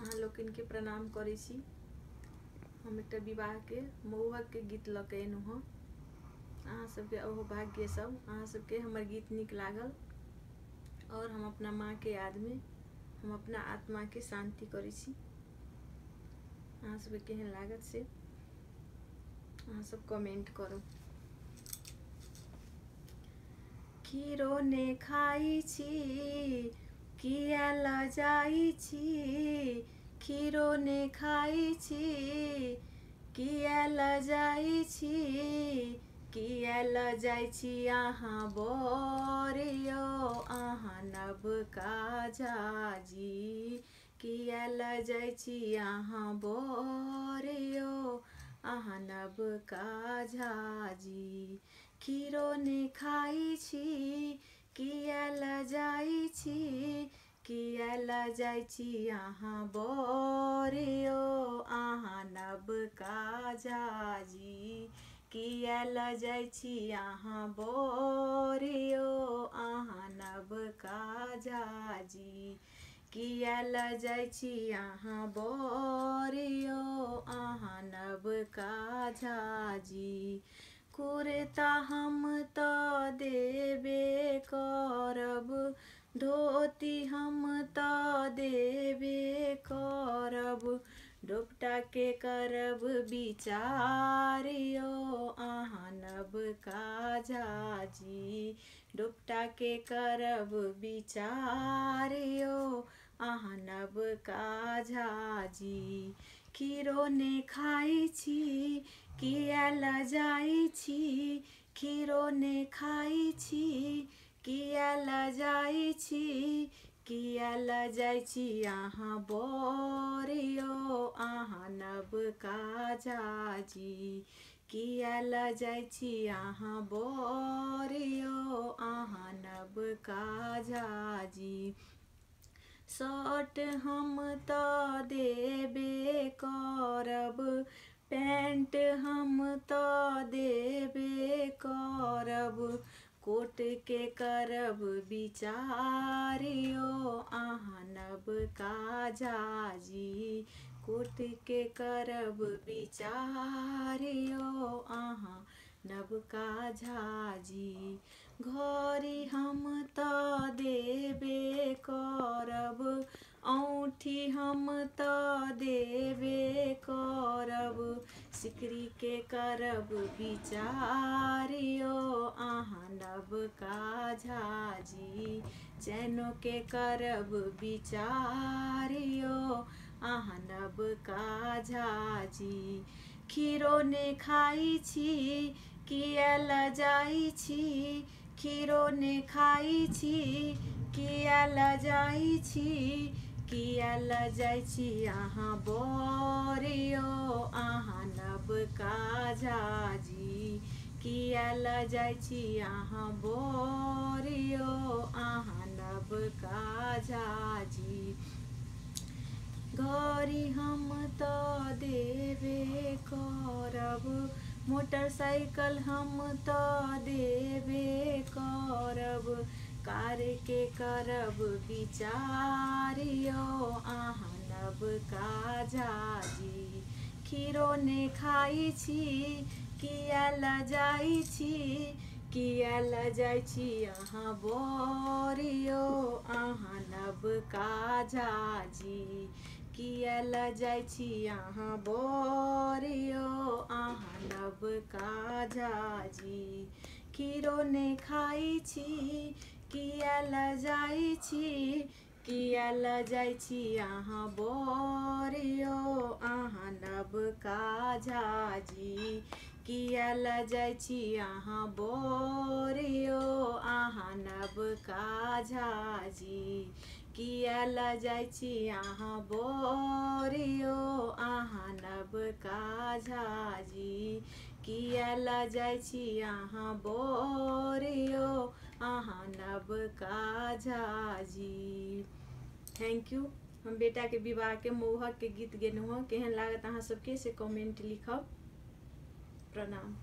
अहाँ लोकन के प्रणाम करै छी। हम एक विवाह के महुहक के गीत लऽ के एलहुँ हँ। अहाँ सबके अहो भाग्य सब, अहाँ सबके हमर गीत नीक लागल और हम अपना माँ के याद में हम अपना आत्मा के शांति करै छी। अहाँ सबके केहन लागत से अहाँ सब कमेंट करू। खीरो ने खाई छी किया लजाई छी, खीरो ने खाई छी किया लजाई छी, किया लजाई छी अहाँ बोरियो अहाँ नबका झाजी, किया लजाई छी अहाँ बोरियो अहाँ नबका झाजी। खीरो ने खाई छी किया लजाई छी, किया लजाई छी अहाँ बोरियो अहाँ नबका झाजी, किया लजाई छी अहाँ बोरियो अहाँ नबका झाजी, किया लजाई छी अहाँ बोरियो अहाँ नबका झाजी। कुर्ता हम तऽ देबे करब, धोती हम तऽ देबे करब, दोपटा के करब बिचारियो अहाँ नबका झाजी, दोपटा के करब बिचारियो अहाँ नबका झाजी। खीरो ने खाई छी किया लजाई छी, खीरो ने खाई छी किया लजाई छी, किया लजाई छी अहाँ बोरियो अहाँ नबका झाजी, किया लजाई छी अहाँ बोरियो अहाँ नबका झाजी। शर्ट हम तऽ देबे करब, पैंट हम तऽ देबे करब, कोट के करब बिचारियो अहाँ नबका झाजी, कोट के करब बिचारियो अहाँ नबका झाजी। घड़ी हम तऽ देबे करब, औँठी हम तऽ देबे करब, सिकरी के करब बिचारियो अहाँ नबका झाजी, चैनो के करब बिचारियो अहाँ नबका झाजी। खीरो ने खाई छी किया लजाई छी, खीरो ने खाई छी किया लजाई छी, किया लजाई छी अहाँ बोरियो अहाँ नबका झाजी, किया लजाई छी अहाँ बोरियो अहाँ नबका झाजी। घड़ी हम तऽ देबे करब, मोटरसाइकिल हम तऽ देबे करब, कार के करब बिचारियो अहाँ नबका झाजी। खीरो ने खाई छी किया लजाई छी, किया लजाई छी अहाँ बोरियो अहाँ नबका झाजी, किया लजाई छी अहाँ बोरियो अहाँ नबका झाजी। खीरो ने खाई छी किया लजाई छी, किया लजाई छी अहाँ बोरियो अहाँ नबका झाजी, किया लजाई छी अहाँ बोरियो अहाँ नबका झाजी, किया लजाई छी अहाँ बोरियो अहाँ नबका झाजी, किया लजाई छी अहाँ बोरियो अहाँ नबका झाजी। Thank you. हम बेटा के विवाह के महुहक के गीत गेलहुँ हँ। केहन लागत अहाँ सबके से कमेंट लिखब। प्रणाम।